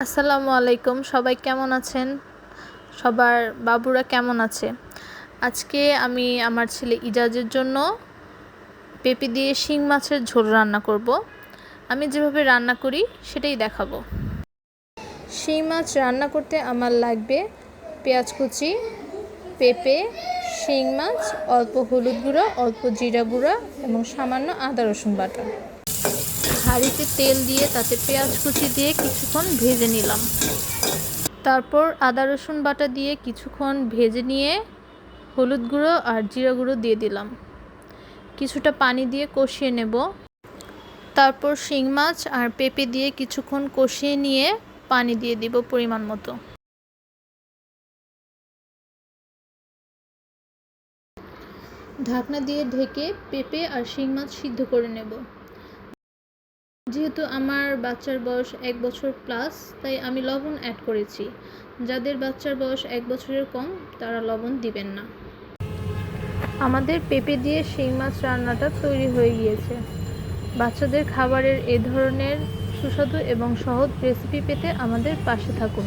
আসসালামু আলাইকুম, সবাই কেমন আছেন? সবার বাবুরা কেমন আছে? আজকে আমি আমার ছেলে ইজাজের জন্য পেঁপে দিয়ে শিং মাছের ঝোল রান্না করব। আমি যেভাবে রান্না করি সেটাই দেখাবো। শিং মাছ রান্না করতে আমার লাগবে পেঁয়াজ কুচি, পেঁপে, শিং মাছ, অল্প হলুদ গুঁড়ো, অল্প জিরা গুঁড়া এবং সামান্য আদা রসুন বাটা। হাঁড়িতে তেল দিয়ে তাতে পেঁয়াজ কুচি দিয়ে কিছুক্ষণ ভেজে নিলাম। তারপর আদা রসুন বাটা দিয়ে কিছুক্ষণ ভেজে নিয়ে হলুদ গুঁড়ো আর জিরা গুঁড়ো দিয়ে দিলাম। কিছুটা পানি দিয়ে কষিয়ে নেব। তারপর শিং মাছ আর পেঁপে দিয়ে কিছুক্ষণ কষিয়ে নিয়ে পানি দিয়ে দিব পরিমাণ মতো। ঢাকনা দিয়ে ঢেকে পেঁপে আর শিং মাছ সিদ্ধ করে নেব। যেহেতু আমার বাচ্চার বয়স 1 বছর প্লাস, তাই আমি লবণ অ্যাড করেছি। যাদের বাচ্চার বয়স 1 বছরের কম তারা লবণ দিবেন না। আমাদের পেঁপে দিয়ে শিং মাছ রান্নাটা তৈরি হয়ে গিয়েছে। বাচ্চাদের খাবারের এ ধরনের সুস্বাদু এবং সহজ রেসিপি পেতে আমাদের পাশে থাকুন।